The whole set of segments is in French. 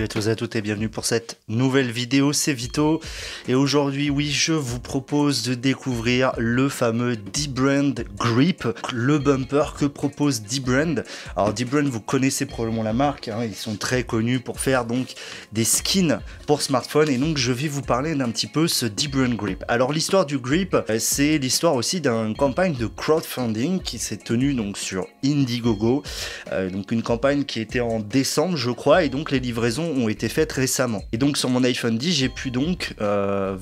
tous et à toutes et bienvenue pour cette nouvelle vidéo, c'est Vito. Et aujourd'hui, oui, je vous propose de découvrir le fameux dbrand Grip, le bumper que propose dbrand. Alors dbrand, vous connaissez probablement la marque, hein, ils sont très connus pour faire donc des skins pour smartphone. Et donc je vais vous parler d'un petit peu ce dbrand Grip. Alors l'histoire du Grip, c'est l'histoire aussi d'une campagne de crowdfunding qui s'est tenue donc sur Indiegogo. Donc une campagne qui était en décembre je crois, et donc les livraisons ont été faites récemment. Et donc sur mon iPhone 10 j'ai pu donc je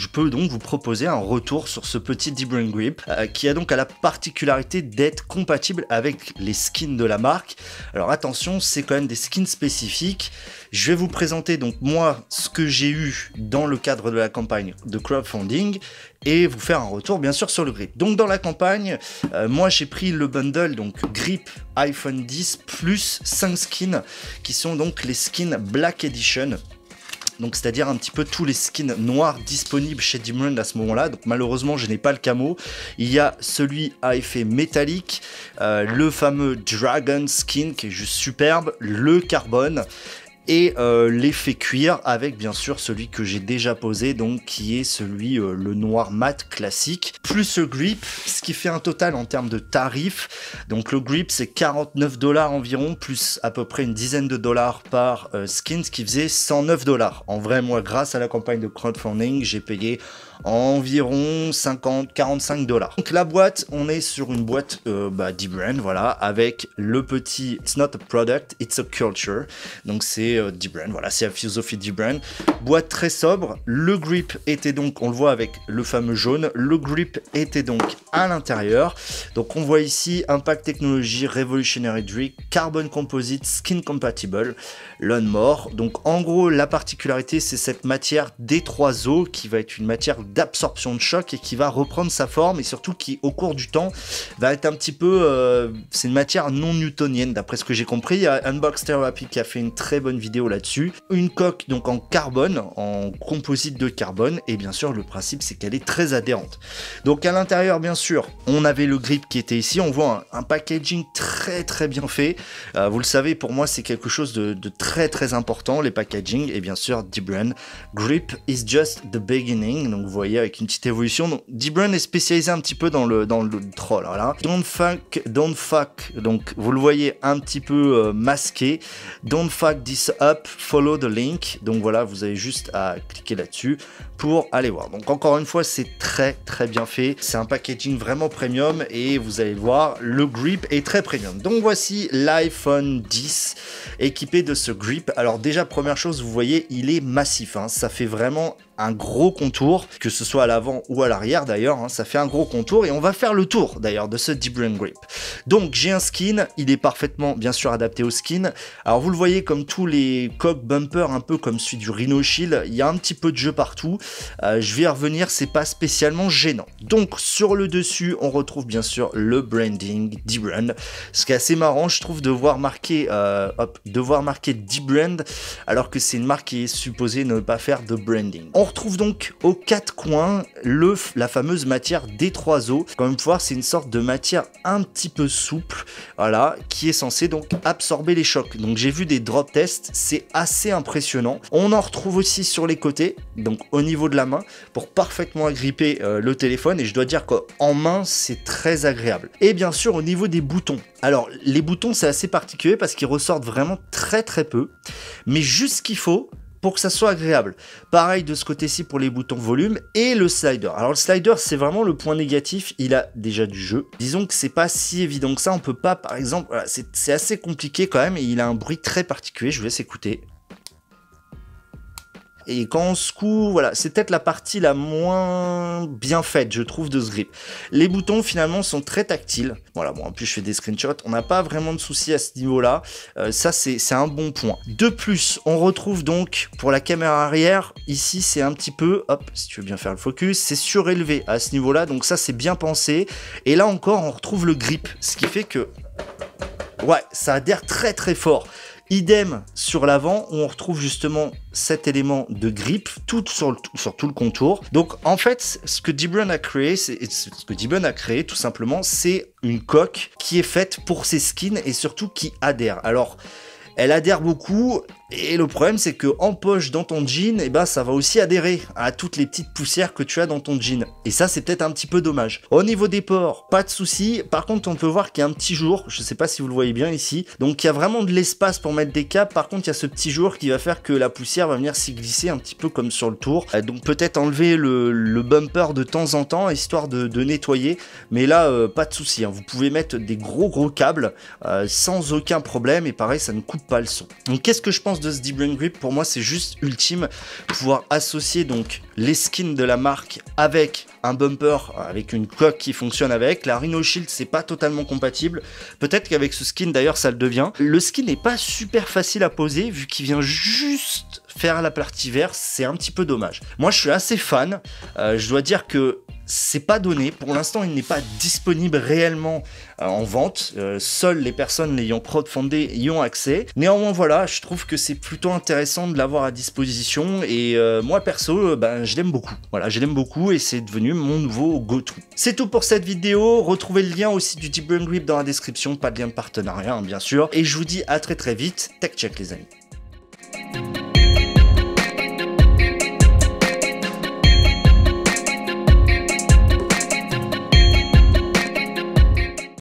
peux donc vous proposer un retour sur ce petit dbrand Grip qui a donc la particularité d'être compatible avec les skins de la marque. Alors attention, c'est quand même des skins spécifiques. Je vais vous présenter donc moi ce que j'ai eu dans le cadre de la campagne de crowdfunding et vous faire un retour bien sûr sur le Grip. Donc dans la campagne, moi j'ai pris le bundle donc Grip iPhone 10 plus 5 skins qui sont donc les skins Black Edition. Donc c'est-à-dire un petit peu tous les skins noirs disponibles chez dbrand à ce moment-là. Donc malheureusement je n'ai pas le camo. Il y a celui à effet métallique, le fameux Dragon Skin qui est juste superbe, le carbone et l'effet cuir avec bien sûr celui que j'ai déjà posé, donc qui est celui le noir mat classique, plus le Grip, ce qui fait un total en termes de tarifs. Donc le Grip c'est 49 $ environ, plus à peu près une dizaine de dollars par skin, ce qui faisait 109 $. En vrai, moi grâce à la campagne de crowdfunding j'ai payé environ 45 $. Donc la boîte, on est sur une boîte dbrand, voilà, avec le petit It's not a product, it's a culture. Donc c'est dbrand, voilà, c'est la philosophie dbrand. Boîte très sobre. Le Grip était donc, on le voit avec le fameux jaune, le Grip était donc à l'intérieur. Donc on voit ici Impact Technology, Revolutionary Drink, Carbon Composite, Skin Compatible, Learn More. Donc en gros, la particularité, c'est cette matière D3O qui va être une matière d'absorption de choc et qui va reprendre sa forme et surtout qui au cours du temps va être un petit peu c'est une matière non newtonienne d'après ce que j'ai compris. Il y a Unbox Therapy qui a fait une très bonne vidéo là-dessus. Une coque donc en carbone, en composite de carbone, et bien sûr le principe c'est qu'elle est très adhérente. Donc à l'intérieur bien sûr on avait le Grip qui était ici, on voit un packaging très bien fait. Vous le savez, pour moi c'est quelque chose de très important, les packaging, et bien sûr dbrand Grip is just the beginning. Donc vous voyez avec une petite évolution. Donc dbrand est spécialisé un petit peu dans le troll. Voilà. Don't fuck. Donc vous le voyez un petit peu masqué. Don't fuck this up. Follow the link. Donc voilà, vous avez juste à cliquer là-dessus pour aller voir. Donc encore une fois, c'est très bien fait. C'est un packaging vraiment premium et vous allez voir, le Grip est très premium. Donc voici l'iPhone 10 équipé de ce Grip. Alors déjà, première chose, vous voyez, il est massif, hein. Ça fait vraiment un gros contour, que ce soit à l'avant ou à l'arrière d'ailleurs, hein, ça fait un gros contour et on va faire le tour d'ailleurs de ce dbrand Grip. Donc j'ai un skin, il est parfaitement bien sûr adapté au skin. Alors vous le voyez, comme tous les coques bumper, un peu comme celui du Rhino Shield, il y a un petit peu de jeu partout. Je vais y revenir, c'est pas spécialement gênant. Donc sur le dessus on retrouve bien sûr le branding dbrand. Ce qui est assez marrant je trouve de voir marqué dbrand alors que c'est une marque qui est supposée ne pas faire de branding. On retrouve donc aux quatre coins la fameuse matière D3O. Comme vous pouvez voir, c'est une sorte de matière un petit peu souple, voilà, qui est censée donc absorber les chocs. Donc j'ai vu des drop tests, c'est assez impressionnant. On en retrouve aussi sur les côtés, donc au niveau de la main, pour parfaitement agripper le téléphone, et je dois dire qu'en main c'est très agréable. Et bien sûr au niveau des boutons. Alors les boutons c'est assez particulier parce qu'ils ressortent vraiment très peu, mais juste ce qu'il faut pour que ça soit agréable. Pareil de ce côté-ci pour les boutons volume et le slider. Alors le slider c'est vraiment le point négatif, il a déjà du jeu. Disons que c'est pas si évident que ça, on peut pas par exemple, voilà, c'est assez compliqué quand même et il a un bruit très particulier, je vous laisse écouter. Et quand on secoue, voilà, c'est peut-être la partie la moins bien faite, je trouve, de ce Grip. Les boutons, finalement, sont très tactiles. Voilà, bon, en plus, je fais des screenshots. On n'a pas vraiment de soucis à ce niveau-là. Ça, c'est un bon point. De plus, on retrouve donc, pour la caméra arrière, ici, c'est un petit peu, hop, si tu veux bien faire le focus, c'est surélevé à ce niveau-là. Donc ça, c'est bien pensé. Et là encore, on retrouve le Grip. Ce qui fait que, ouais, ça adhère très fort. Idem sur l'avant où on retrouve justement cet élément de grip tout sur tout le contour. Donc en fait ce que dbrand a créé, tout simplement, c'est une coque qui est faite pour ces skins et surtout qui adhère. Alors elle adhère beaucoup. Et le problème, c'est que en poche dans ton jean, eh ben, ça va aussi adhérer à toutes les petites poussières que tu as dans ton jean. Et ça, c'est peut-être un petit peu dommage. Au niveau des ports, pas de souci. Par contre, on peut voir qu'il y a un petit jour. Je sais pas si vous le voyez bien ici. Donc, il y a vraiment de l'espace pour mettre des câbles. Par contre, il y a ce petit jour qui va faire que la poussière va venir s'y glisser un petit peu comme sur le tour. Donc, peut-être enlever le bumper de temps en temps, histoire de nettoyer. Mais là, pas de souci, hein. Vous pouvez mettre des gros câbles sans aucun problème. Et pareil, ça ne coupe pas le son. Donc, qu'est-ce que je pense de ce Debris Grip? Pour moi, c'est juste ultime, pouvoir associer donc les skins de la marque avec un bumper, avec une coque qui fonctionne avec. La Rhino Shield, c'est pas totalement compatible. Peut-être qu'avec ce skin d'ailleurs ça le devient. Le skin n'est pas super facile à poser vu qu'il vient juste faire la partie verte, c'est un petit peu dommage. Moi je suis assez fan, je dois dire que c'est pas donné, pour l'instant il n'est pas disponible réellement en vente, seules les personnes l'ayant crowdfundé y ont accès. Néanmoins voilà, je trouve que c'est plutôt intéressant de l'avoir à disposition et moi perso, je l'aime beaucoup. Voilà, je l'aime beaucoup et c'est devenu mon nouveau go-to. C'est tout pour cette vidéo, retrouvez le lien aussi du Debris Grip dans la description, pas de lien de partenariat hein, bien sûr, et je vous dis à très vite, tech check les amis.